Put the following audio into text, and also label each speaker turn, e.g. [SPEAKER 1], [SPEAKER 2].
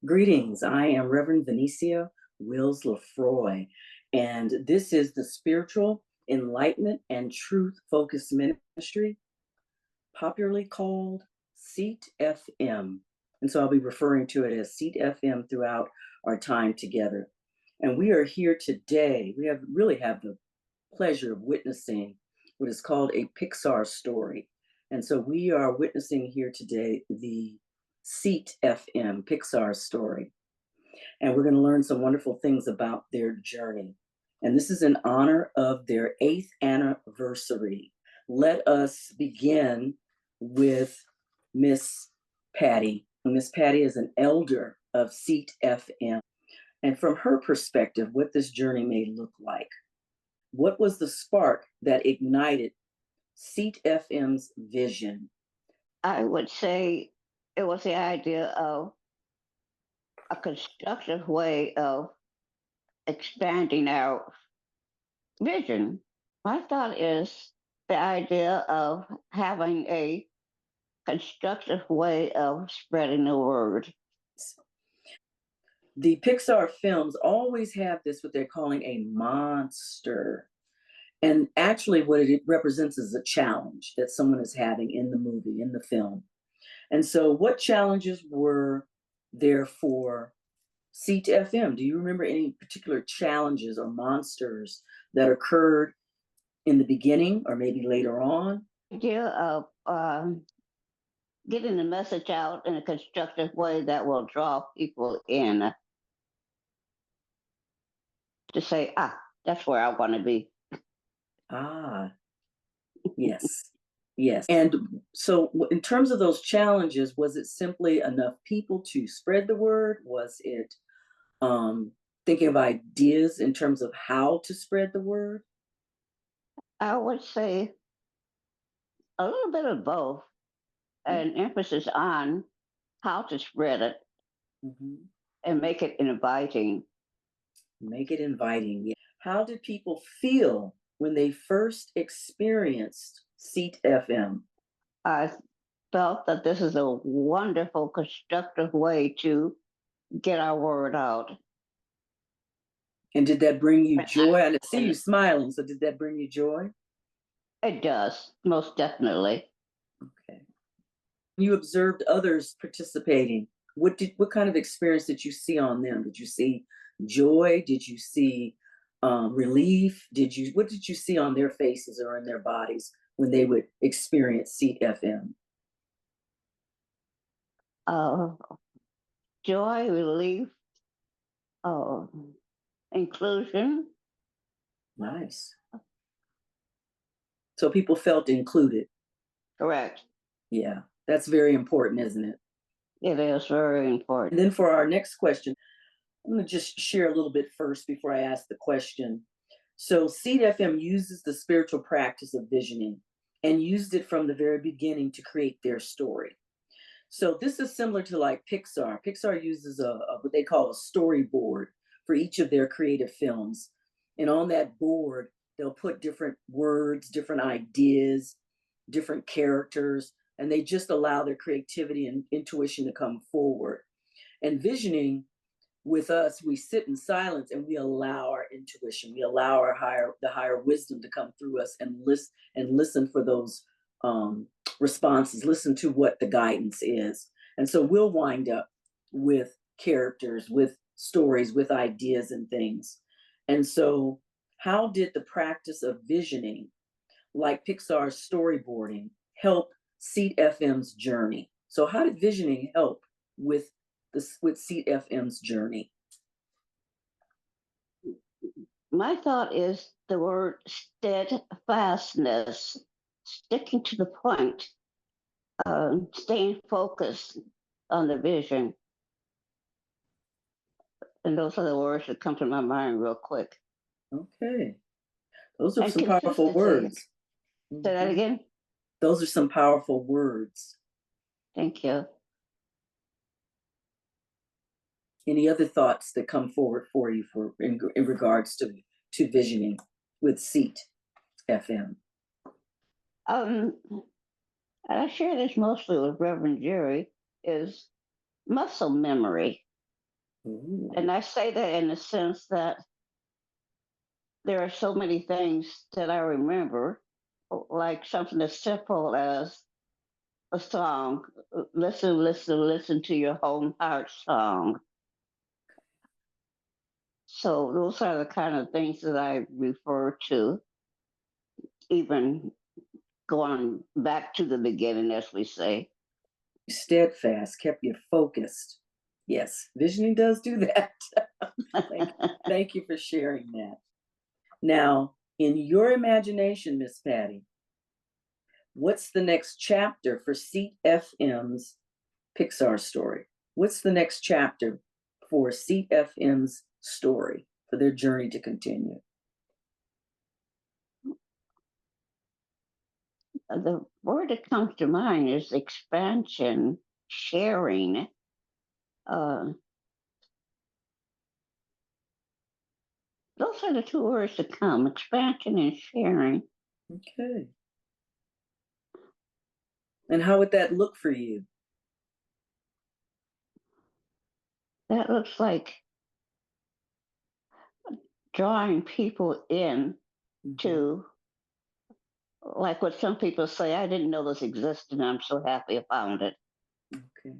[SPEAKER 1] Greetings. I am Reverend Venicia Wills Lefroy, and this is the Spiritual Enlightenment and Truth Focused Ministry, popularly called Seat FM. And so I'll be referring to it as Seat FM throughout our time together. And we are here today. We really have the pleasure of witnessing what is called a Pixar story. And so we are witnessing here today the Seat FM Pixar story. And we're going to learn some wonderful things about their journey. And this is in honor of their 8th anniversary. Let us begin with Miss Patti. Miss Patti is an elder of Seat FM. And from her perspective, what this journey may look like. What was the spark that ignited Seat FM's vision?
[SPEAKER 2] I would say it was the idea of a constructive way of expanding our vision. My thought is the idea of having a constructive way of spreading the word.
[SPEAKER 1] The Pixar films always have this, what they're calling a monster. And actually, what it represents is a challenge that someone is having in the movie, in the film. And so, what challenges were there for Seat FM? Do you remember any particular challenges or monsters that occurred in the beginning or maybe later on?
[SPEAKER 2] The idea of getting the message out in a constructive way that will draw people in to say, that's where I want to be.
[SPEAKER 1] Ah, yes. Yes. And so, in terms of those challenges, was it simply enough people to spread the word? Was it thinking of ideas in terms of how to spread the word?
[SPEAKER 2] I would say a little bit of both, an emphasis on how to spread it
[SPEAKER 1] Mhm.
[SPEAKER 2] and make it inviting.
[SPEAKER 1] Make it inviting. Yeah. How did people feel when they first experienced Seat FM?
[SPEAKER 2] I felt that this is a wonderful, constructive way to get our word out.
[SPEAKER 1] And did that bring you joy? I see you smiling. So, did that bring you joy?
[SPEAKER 2] It does, most definitely.
[SPEAKER 1] Okay. You observed others participating. What kind of experience did you see on them? Did you see joy? Did you see relief? What did you see on their faces or in their bodies when they would experience Seat FM?
[SPEAKER 2] Uh, Joy, relief, uh, inclusion.
[SPEAKER 1] Nice. So people felt included.
[SPEAKER 2] Correct.
[SPEAKER 1] Yeah, that's very important, isn't it?
[SPEAKER 2] It is very important.
[SPEAKER 1] And then for our next question, I'm going to just share a little bit first before I ask the question. So, Seed FM uses the spiritual practice of visioning and used it from the very beginning to create their story. So, this is similar to like Pixar. Pixar uses what they call a storyboard for each of their creative films. And on that board, they'll put different words, different ideas, different characters, and they just allow their creativity and intuition to come forward. And visioning with us, we sit in silence and we allow our intuition, we allow the higher wisdom to come through us and listen for those responses, listen to what the guidance is. And so we'll wind up with characters, with stories, with ideas and things. And so, how did the practice of visioning, like Pixar's storyboarding, help Seat FM's journey? So, how did visioning help with Seat FM's journey?
[SPEAKER 2] My thought is the word steadfastness, sticking to the point, staying focused on the vision. And those are the words that come to my mind real quick.
[SPEAKER 1] Okay. Those are
[SPEAKER 2] And
[SPEAKER 1] some powerful words.
[SPEAKER 2] Say that again.
[SPEAKER 1] Those are some powerful words.
[SPEAKER 2] Thank you.
[SPEAKER 1] Any other thoughts that come forward for you in regards to visioning with Seat FM?
[SPEAKER 2] And I share this mostly with Reverend Jerry, is muscle memory.
[SPEAKER 1] Ooh,
[SPEAKER 2] And I say that in the sense that there are so many things that I remember, like something as simple as a song. Listen, listen, listen to your home heart song. So those are the kind of things that I refer to, even going back to the beginning, as we say.
[SPEAKER 1] steadfast, kept you focused. Yes, visioning does do that. thank, thank you for sharing that. Now, in your imagination, Miss Patty, what's the next chapter for Seat FM's Pixar story? What's the next chapter for Seat FM's story for their journey to continue?
[SPEAKER 2] The word that comes to mind is expansion, sharing. Uh, those are the two words that come: expansion and sharing.
[SPEAKER 1] Okay. And how would that look for you?
[SPEAKER 2] That looks like drawing people in
[SPEAKER 1] Mhm.
[SPEAKER 2] to, like what some people say, I didn't know this existed, and I'm so happy I found it.
[SPEAKER 1] Okay.